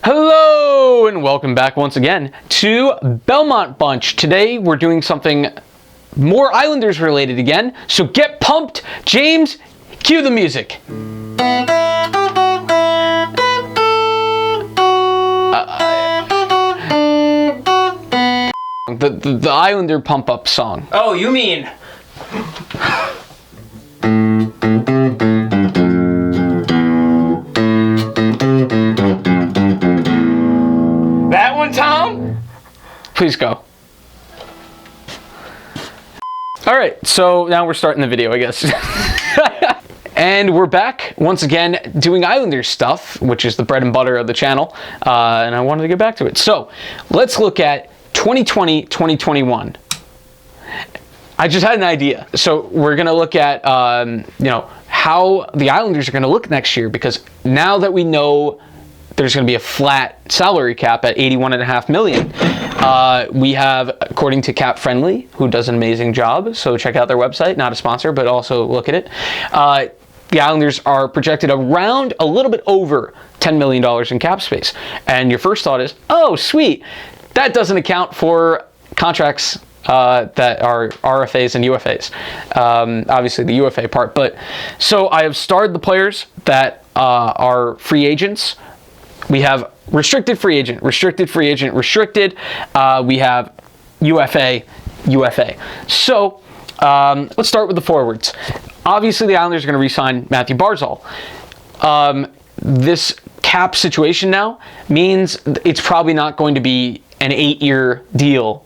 Hello and welcome back once again to Belmont Bunch. Today we're doing something more Islanders related again, so get pumped. James, cue the music. The Islander pump up song. Oh, you mean... that one, Tom? Please go. Alright, so now we're starting the video, I guess. And we're back once again doing Islanders stuff, which is the bread and butter of the channel, and I wanted to get back to it. So let's look at 2020-2021. I just had an idea. So we're going to look at, how the Islanders are going to look next year, because now that we know there's going to be a flat salary cap at $81.5 million. We have, according to Cap Friendly, who does an amazing job, so check out their website, not a sponsor, but also look at it. The Islanders are projected around a little bit over $10 million in cap space. And your first thought is, oh, sweet. That doesn't account for contracts that are RFAs and UFAs. Obviously the UFA part. But so I have starred the players that are free agents. We have restricted free agent, restricted free agent, restricted. We have UFA, UFA. So let's start with the forwards. Obviously, the Islanders are going to re-sign Matthew Barzal. This cap situation now means it's probably not going to be an 8-year deal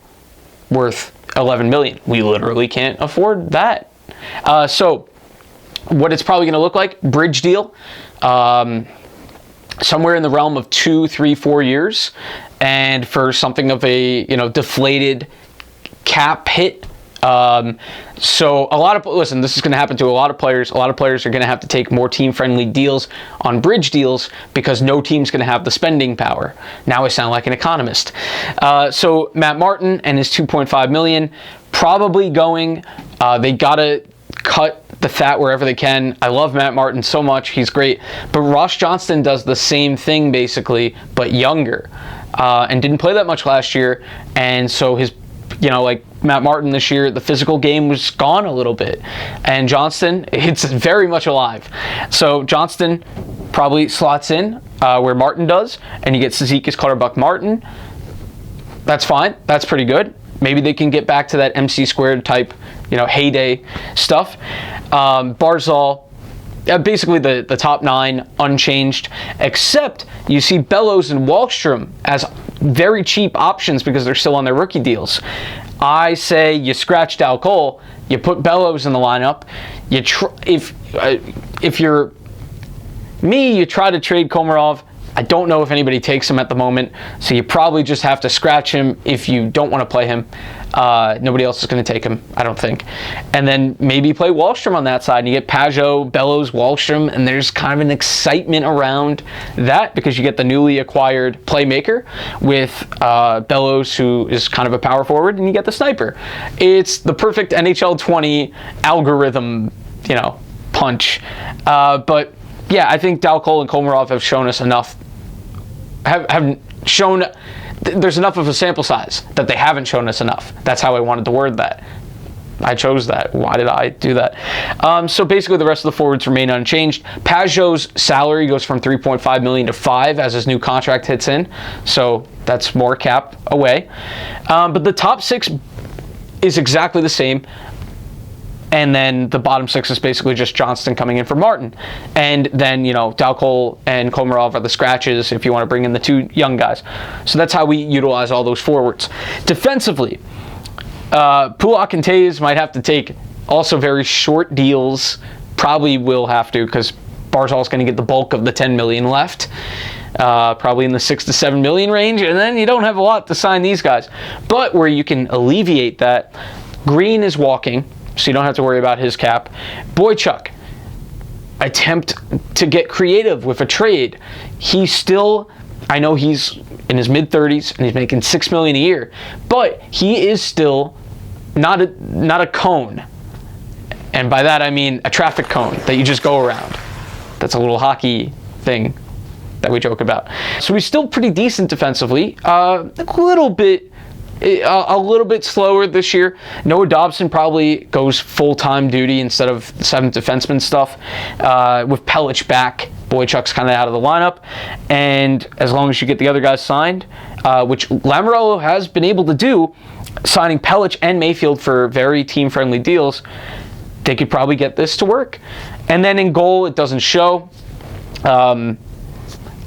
worth $11 million. We literally can't afford that. So what it's probably going to look like, bridge deal. Somewhere in the realm of 2, 3, 4 years, and for something of a deflated cap hit. So a lot of this is going to happen to a lot of players. A lot of players are going to have to take more team-friendly deals on bridge deals because no team's going to have the spending power. Now I sound like an economist. So Matt Martin and his $2.5 million probably going. They gotta cut the fat wherever they can. I love Matt Martin so much. He's great. But Ross Johnston does the same thing basically, but younger. And didn't play that much last year. And so his, like Matt Martin this year, the physical game was gone a little bit. And Johnston, it's very much alive. So Johnston probably slots in where Martin does. And you get Cizikas, Clutterbuck, Martin. That's fine. That's pretty good. Maybe they can get back to that MC squared type, heyday stuff. Barzal, basically the top 9 unchanged, except you see Bellows and Wahlstrom as very cheap options because they're still on their rookie deals. I say you scratch Dal Cole, you put Bellows in the lineup. If you're me, you try to trade Komarov. I don't know if anybody takes him at the moment, so you probably just have to scratch him if you don't want to play him. Nobody else is going to take him, I don't think. And then maybe play Wahlstrom on that side, and you get Pajot, Bellows, Wahlstrom, and there's kind of an excitement around that because you get the newly acquired playmaker with Bellows, who is kind of a power forward, and you get the sniper. It's the perfect NHL 20 algorithm, punch. But yeah, I think Dal Cole and Komarov have shown us enough. Have shown there's enough of a sample size that they haven't shown us enough. That's how I wanted to word that. I chose that. Why did I do that? So basically, the rest of the forwards remain unchanged. Pajot's salary goes from $3.5 million to $5 million as his new contract hits in. So that's more cap away. But the top 6 is exactly the same. And then the bottom 6 is basically just Johnston coming in for Martin. And then, Dal Cole and Komarov are the scratches if you want to bring in the 2 young guys. So that's how we utilize all those forwards. Defensively, Pulock and Taves might have to take also very short deals. Probably will have to because Barzal's going to get the bulk of the $10 million left. Probably in the $6 to $7 million range. And then you don't have a lot to sign these guys. But where you can alleviate that, Green is walking, so you don't have to worry about his cap. Boychuk, attempt to get creative with a trade. He's still, I know he's in his mid-30s and he's making $6 million a year, but he is still not a cone. And by that I mean a traffic cone that you just go around. That's a little hockey thing. that we joke about. So he's still pretty decent defensively. A little bit slower this year. Noah Dobson probably goes full-time duty instead of seventh defenseman stuff. With Pelech back, Boychuk's kind of out of the lineup. And as long as you get the other guys signed, which Lamoriello has been able to do, signing Pelech and Mayfield for very team-friendly deals, they could probably get this to work. And then in goal, it doesn't show.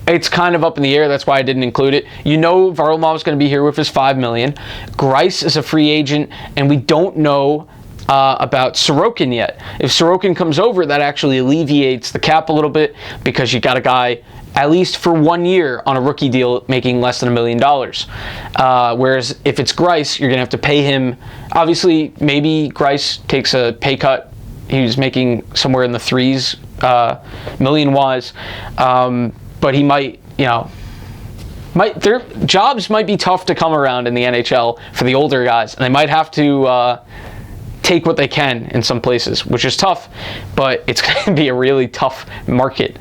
It's kind of up in the air. That's why I didn't include it. You know Varlamov's going to be here with his $5 million. Grice is a free agent, and we don't know about Sorokin yet. If Sorokin comes over, that actually alleviates the cap a little bit because you got a guy at least for 1 year on a rookie deal making less than $1 million. Whereas if it's Grice, you're going to have to pay him. Obviously, maybe Grice takes a pay cut. He's making somewhere in the threes, million-wise. But he might, their jobs might be tough to come around in the NHL for the older guys, and they might have to take what they can in some places, which is tough, but it's going to be a really tough market,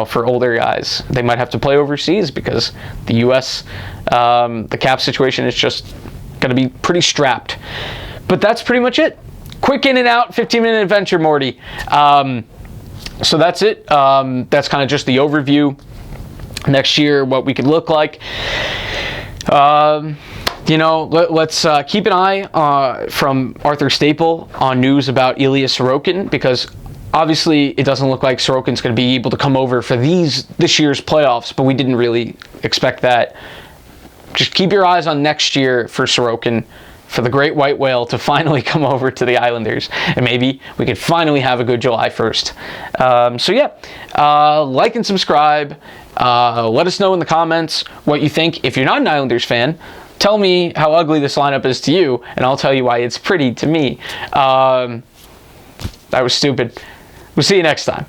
for older guys. They might have to play overseas because the U.S., the cap situation is just going to be pretty strapped. But that's pretty much it. Quick in and out, 15-minute adventure, Morty. So that's it. That's kind of just the overview. Next year, what we could look like. Let's keep an eye from Arthur Staple on news about Ilya Sorokin, because obviously it doesn't look like Sorokin's going to be able to come over for this year's playoffs, but we didn't really expect that. Just keep your eyes on next year for Sorokin, for the great white whale to finally come over to the Islanders, and maybe we could finally have a good July 1st. Like and subscribe. Let us know in the comments what you think. If you're not an Islanders fan, tell me how ugly this lineup is to you, and I'll tell you why it's pretty to me. That was stupid. We'll see you next time.